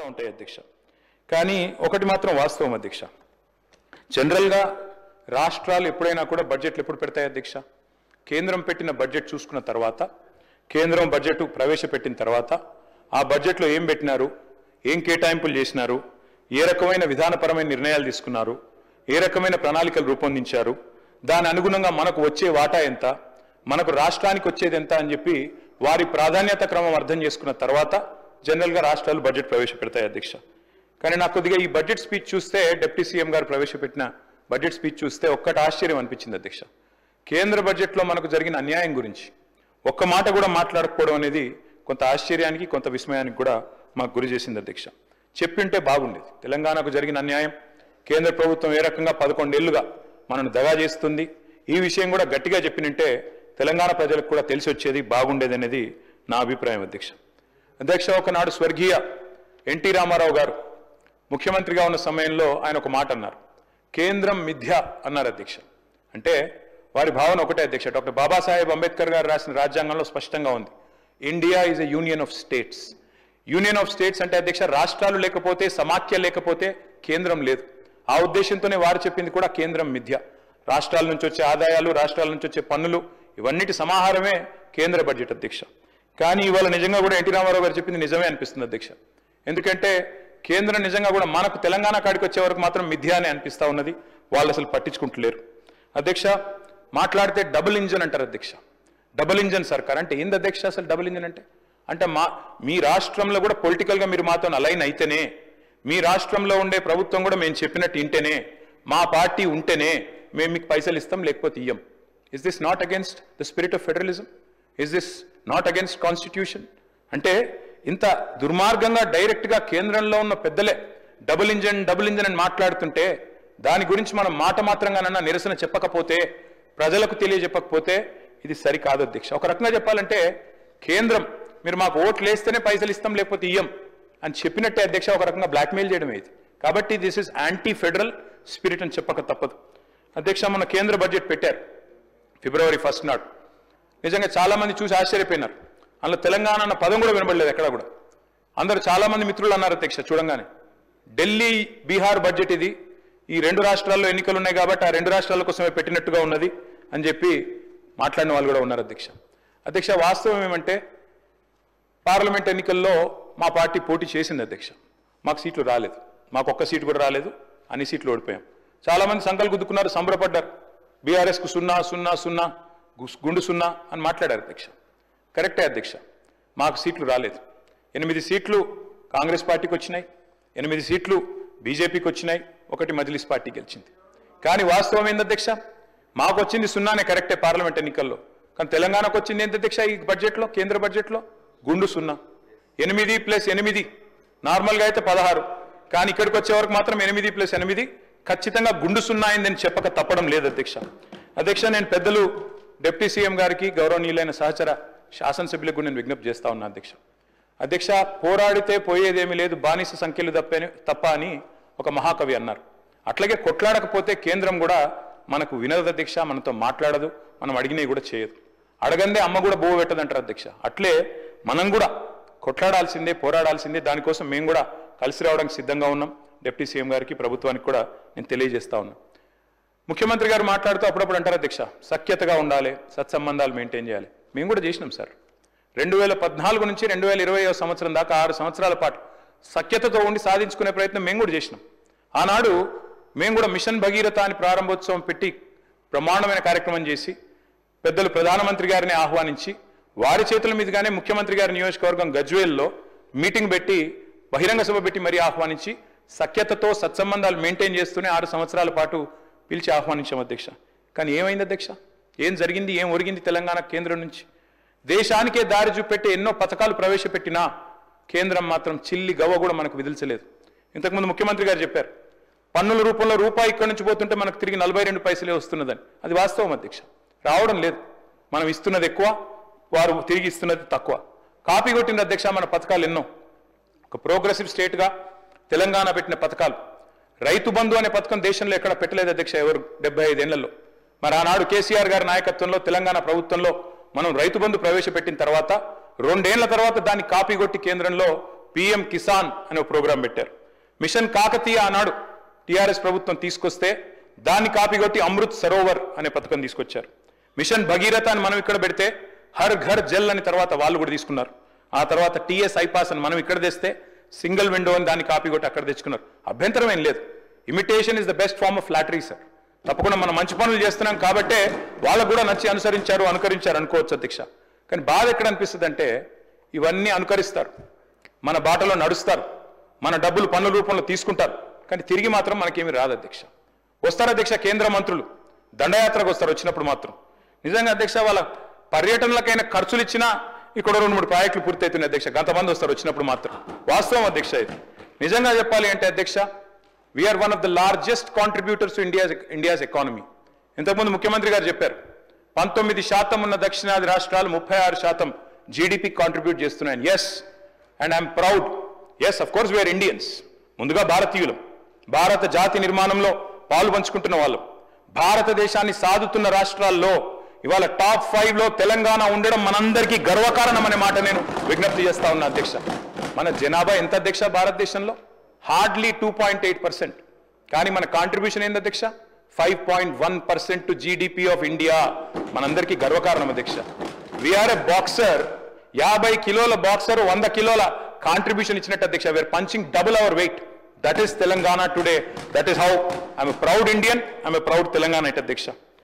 మారుతూ ఉంటాయి అధ్యక్ష. కానీ ఒకటి మాత్రం వాస్తవం అధ్యక్ష, జనరల్గా రాష్ట్రాలు ఎప్పుడైనా కూడా బడ్జెట్లు ఎప్పుడు పెడతాయి అధ్యక్ష? కేంద్రం పెట్టిన బడ్జెట్ చూసుకున్న తర్వాత, కేంద్రం బడ్జెట్ ప్రవేశపెట్టిన తర్వాత ఆ బడ్జెట్లో ఏం పెట్టినారు, ఏం కేటాయింపులు చేసినారు, ఏ రకమైన విధానపరమైన నిర్ణయాలు తీసుకున్నారు, ఏ రకమైన ప్రణాళికలు రూపొందించారు, దాని అనుగుణంగా మనకు వచ్చే వాటా ఎంత, మనకు రాష్ట్రానికి వచ్చేది ఎంత అని చెప్పి వారి ప్రాధాన్యత క్రమం అర్థం చేసుకున్న తర్వాత జనరల్గా రాష్ట్రాలు బడ్జెట్ ప్రవేశపెడతాయి అధ్యక్ష. కానీ నాకు కొద్దిగా ఈ బడ్జెట్ స్పీచ్ చూస్తే, డిప్యూటీ సీఎం గారు ప్రవేశపెట్టిన బడ్జెట్ స్పీచ్ చూస్తే ఒక్కటి ఆశ్చర్యం అనిపించింది అధ్యక్ష. కేంద్ర బడ్జెట్లో మనకు జరిగిన అన్యాయం గురించి ఒక్క మాట కూడా మాట్లాడకపోవడం అనేది కొంత ఆశ్చర్యానికి, కొంత విస్మయానికి కూడా మాకు గురి చేసింది అధ్యక్ష. చెప్పింటే బాగుండేది. తెలంగాణకు జరిగిన అన్యాయం, కేంద్ర ప్రభుత్వం ఏ రకంగా 11 ఏళ్లుగా మనను దగా చేస్తుంది, ఈ విషయం కూడా గట్టిగా చెప్పినంటే తెలంగాణ ప్రజలకు కూడా తెలిసి వచ్చేది, బాగుండేది అనేది నా అభిప్రాయం అధ్యక్ష. అధ్యక్ష, ఒకనాడు స్వర్గీయ ఎన్టీ రామారావు గారు ముఖ్యమంత్రిగా ఉన్న సమయంలో ఆయన ఒక మాట అన్నారు, కేంద్రం మిథ్య అన్నారు అధ్యక్ష. అంటే వారి భావన ఒకటే అధ్యక్ష, డాక్టర్ బాబాసాహెబ్ అంబేద్కర్ గారు రాసిన రాజ్యాంగంలో స్పష్టంగా ఉంది, India is a union of states. Union of states అంటే అధ్యక్ష, రాష్ట్రాలు లేకపోతే, సమాఖ్య లేకపోతే కేంద్రం లేదు. ఆ ఉద్దేశంతోనే వారు చెప్పింది కూడా కేంద్రం మిథ్య. రాష్ట్రాల నుంచి వచ్చే ఆదాయాలు, రాష్ట్రాల నుంచి వచ్చే పన్నులు, ఇవన్నిటి సమాహారమే కేంద్ర బడ్జెట్ అధ్యక్ష. కానీ ఇవాళ నిజంగా కూడా ఎన్టీ రామారావు గారు చెప్పింది నిజమే అనిపిస్తుంది అధ్యక్ష. ఎందుకంటే కేంద్రం నిజంగా కూడా మనకు తెలంగాణ కాడికి వచ్చే వరకు మాత్రం మిథ్య అని అనిపిస్తూ ఉన్నది. వాళ్ళు అసలు పట్టించుకుంటలేరు అధ్యక్ష. మాట్లాడితే డబుల్ ఇంజన్ అంటారు అధ్యక్ష. డబుల్ ఇంజన్ సర్కార్ అంటే ఏంది అధ్యక్ష? అసలు డబుల్ ఇంజన్ అంటే మీ రాష్ట్రంలో కూడా పొలిటికల్గా మీరు మాతో అలైన్ అయితేనే, మీ రాష్ట్రంలో ఉండే ప్రభుత్వం కూడా మేము చెప్పినట్టు ఇంటేనే, మా పార్టీ ఉంటేనే మేము మీకు పైసలు ఇస్తాం, లేకపోతే ఇయ్యం. Is this not against the spirit of federalism? Is this not against constitution? అంటే ఇంత దుర్మార్గంగా డైరెక్ట్గా కేంద్రంలో ఉన్న పెద్దలే డబుల్ ఇంజన్ అని మాట్లాడుతుంటే, దాని గురించి మనం మాట మాత్రంగానన్నా నిరసన చెప్పకపోతే, ప్రజలకు తెలియజెప్పకపోతే ఇది సరికాదు అధ్యక్ష. ఒక రకంగా చెప్పాలంటే కేంద్రం మీరు మాకు ఓట్లు వేస్తేనే పైసలు ఇస్తాం, లేకపోతే ఇయ్యం అని చెప్పినట్టే అధ్యక్ష. ఒక రకంగా బ్లాక్మెయిల్ చేయడం ఇది. కాబట్టి this is anti federal spirit అని చెప్పక తప్పదు అధ్యక్ష. మన కేంద్ర బడ్జెట్ పెట్టారు February 1 నాడు. నిజంగా చాలామంది చూసి ఆశ్చర్యపోయినారు. అందులో తెలంగాణ అన్న పదం కూడా వినబడలేదు ఎక్కడ కూడా. అందరూ చాలామంది మిత్రులు అన్నారు అధ్యక్ష చూడంగానే, ఢిల్లీ బీహార్ బడ్జెట్ ఇది, ఈ 2 రాష్ట్రాల్లో ఎన్నికలు ఉన్నాయి కాబట్టి ఆ 2 రాష్ట్రాల కోసమే పెట్టినట్టుగా ఉన్నది అని చెప్పి మాట్లాడిన వాళ్ళు కూడా ఉన్నారు అధ్యక్ష. అధ్యక్ష, వాస్తవం ఏమంటే పార్లమెంట్ ఎన్నికల్లో మా పార్టీ పోటీ చేసింది అధ్యక్ష. మాకు సీట్లు రాలేదు, మాకు ఒక్క సీటు కూడా రాలేదు, అన్ని సీట్లు ఓడిపోయాం. చాలామంది సంకలు గుద్దుకున్నారు, సంబరపడ్డారు. బీఆర్ఎస్కు 0-0-0 గుండు 0 అని మాట్లాడారు అధ్యక్ష. కరెక్టే అధ్యక్ష, మాకు సీట్లు రాలేదు. 8 సీట్లు కాంగ్రెస్ పార్టీకి వచ్చినాయి, 8 సీట్లు బీజేపీకి వచ్చినాయి, 1 మజ్లిస్ పార్టీ గెలిచింది. కానీ వాస్తవం ఏంది అధ్యక్ష? మాకు వచ్చింది 0నే కరెక్టే పార్లమెంట్ ఎన్నికల్లో. కానీ తెలంగాణకు వచ్చింది ఏంటి అధ్యక్ష? ఈ బడ్జెట్లో, కేంద్ర బడ్జెట్లో గుండు 0. 8 + 8 నార్మల్గా అయితే 16, కానీ ఇక్కడికి వచ్చే వరకు మాత్రం 8 + 8 ఖచ్చితంగా గుండు 0 అయిందని చెప్పక తప్పడం లేదు అధ్యక్ష. అధ్యక్ష, నేను పెద్దలు డిప్యూటీ సీఎం గారికి, గౌరవనీయులైన సహచర శాసనసభ్యులకు నేను విజ్ఞప్తి చేస్తా ఉన్నా అధ్యక్ష. అధ్యక్ష, పోరాడితే పోయేదేమీ లేదు, బానిస సంఖ్యలు తప్ప అని ఒక మహాకవి అన్నారు. అట్లాగే కొట్లాడకపోతే కేంద్రం కూడా మనకు వినదు అధ్యక్ష, మనతో మాట్లాడదు, మనం అడిగినవి కూడా చేయదు. అడగందే అమ్మ కూడా బోవ పెట్టదంటారు అధ్యక్ష. అట్లే మనం కూడా కొట్లాడాల్సిందే, పోరాడాల్సిందే. దానికోసం మేము కూడా కలిసి రావడానికి సిద్ధంగా ఉన్నాం. డిప్యూటీ సీఎం గారికి, ప్రభుత్వానికి కూడా నేను తెలియజేస్తా ఉన్నా. ముఖ్యమంత్రి గారు మాట్లాడుతూ అప్పుడప్పుడు అంటారు అధ్యక్ష, సఖ్యతగా ఉండాలి, సత్సంబంధాలు మెయింటైన్ చేయాలి. మేము కూడా చేసినాం సార్. 2014 నుంచి 2020 సంవత్సరం దాకా 6 సంవత్సరాల పాటు సఖ్యతతో ఉండి సాధించుకునే ప్రయత్నం మేము కూడా చేసినాం. ఆనాడు మేము కూడా మిషన్ భగీరథ అని ప్రారంభోత్సవం పెట్టి బ్రహ్మాండమైన కార్యక్రమం చేసి పెద్దలు ప్రధానమంత్రి గారిని ఆహ్వానించి వారి చేతుల మీదుగానే ముఖ్యమంత్రి గారి నియోజకవర్గం గజ్వేల్లో మీటింగ్ పెట్టి, బహిరంగ సభ పెట్టి మరీ ఆహ్వానించి సఖ్యతతో సత్సంబంధాలు మెయింటైన్ చేస్తూనే 6 సంవత్సరాల పాటు పిలిచి ఆహ్వానించాం అధ్యక్ష. కానీ ఏమైంది అధ్యక్ష? ఏం జరిగింది, ఏం ఒరిగింది తెలంగాణ కేంద్రం నుంచి? దేశానికే దారి చూపెట్టి ఎన్నో పథకాలు ప్రవేశపెట్టినా కేంద్రం మాత్రం చిల్లి గవ్వ కూడా మనకు విదిల్చలేదు. ఇంతకుముందు ముఖ్యమంత్రి గారు చెప్పారు, పన్నుల రూపంలో రూపాయి ఇక్కడి నుంచి పోతుంటే మనకు తిరిగి 42 పైసలే వస్తున్నదని. అది వాస్తవం అధ్యక్ష, రావడం లేదు. మనం ఇస్తున్నది ఎక్కువ, వారు తిరిగి ఇస్తున్నది తక్కువ. కాపీ కొట్టిన అధ్యక్ష మన పథకాలు ఎన్నో. ఒక ప్రోగ్రెసివ్ స్టేట్గా తెలంగాణ పెట్టిన పథకాలు, రైతు బంధు అనే పథకం దేశంలో ఎక్కడ పెట్టలేదు అధ్యక్ష ఎవరు 75 ఏళ్లలో. మరి ఆనాడు కేసీఆర్ గారి నాయకత్వంలో తెలంగాణ ప్రభుత్వంలో మనం రైతు బంధు ప్రవేశపెట్టిన తర్వాత 2 ఏళ్ల తర్వాత దాన్ని కాపీ కొట్టి కేంద్రంలో పిఎం కిసాన్ అనే ఒక ప్రోగ్రాం పెట్టారు. మిషన్ కాకతీయ ఆనాడు టీఆర్ఎస్ ప్రభుత్వం తీసుకొస్తే దాన్ని కాపీ కొట్టి అమృత్ సరోవర్ అనే పథకం తీసుకొచ్చారు. మిషన్ భగీరథ అని మనం ఇక్కడ పెడితే హర్ ఘర్ జల్ అని తర్వాత వాళ్ళు కూడా తీసుకున్నారు. ఆ తర్వాత టీఎస్ ఐపాస్ అని మనం ఇక్కడ తెస్తే సింగిల్ విండో అని దాన్ని కాపీ కొట్టి అక్కడ తెచ్చుకున్నారు. అభ్యంతరం ఏం లేదు. Imitation is the best form of flattery sir. తప్పకుండా మనం మంచి పనులు చేస్తున్నాం కాబట్టే వాళ్ళకు కూడా నచ్చి అనుకరించారు అనుకోవచ్చు అధ్యక్ష. కానీ బాధ ఎక్కడ అనిపిస్తుంది అంటే ఇవన్నీ అనుకరిస్తారు, మన బాటలో నడుస్తారు, మన డబ్బులు పన్నుల రూపంలో తీసుకుంటారు, కానీ తిరిగి మాత్రం మనకేమీ రాదు అధ్యక్ష. వస్తారు అధ్యక్ష కేంద్ర మంత్రులు దండయాత్రకు వస్తారు. వచ్చినప్పుడు మాత్రం నిజంగా అధ్యక్ష వాళ్ళ పర్యటనలకైనా ఖర్చులు ఇచ్చినా ఇక్కడ 2-3 ప్రాజెక్టులు పూర్తవుతున్నాయి అధ్యక్ష. గంతమంది వస్తారు వచ్చినప్పుడు మాత్రం. వాస్తవం అధ్యక్ష ఇది. నిజంగా చెప్పాలి అంటే అధ్యక్ష, we are one of the largest contributors to India's economy. ఇంతకుముందు ముఖ్యమంత్రి గారు చెప్పారు 19% ఉన్న దక్షిణాది రాష్ట్రాలు 36% జీడిపి కాంట్రిబ్యూట్ చేస్తున్నాయని. Yes, and I'm proud. Yes, of course we are Indians. ముందుగా భారతీయులం, భారత జాతి నిర్మాణంలో పాలు పంచుకుంటున్న వాళ్ళం. భారతదేశాన్ని సాదుతున్న రాష్ట్రాల్లో ఇవాళ టాప్ 5లో తెలంగాణ ఉండడం మనందరికీ గర్వకారణం అనే మాట నేను విజ్ఞప్తి చేస్తా ఉన్నా అధ్యక్ష. మన జనాభా ఎంత అధ్యక్ష భారతదేశంలో? హార్డ్లీ 2.8%. కానీ మన కాంట్రిబ్యూషన్ ఏంది అధ్యక్ష? 5.1% టు జీడిపి ఆఫ్ ఇండియా. మనందరికీ గర్వకారణం అధ్యక్ష. వీఆర్ ఎ బాక్సర్. 50 కిలోల బాక్సర్ 100 కిలోల కాంట్రిబ్యూషన్ ఇచ్చినట్టు అధ్యక్ష. We are punching double our weight. That is Telangana today. That is how I'm a proud Indian, I'm a proud Telangana అధ్యక్ష.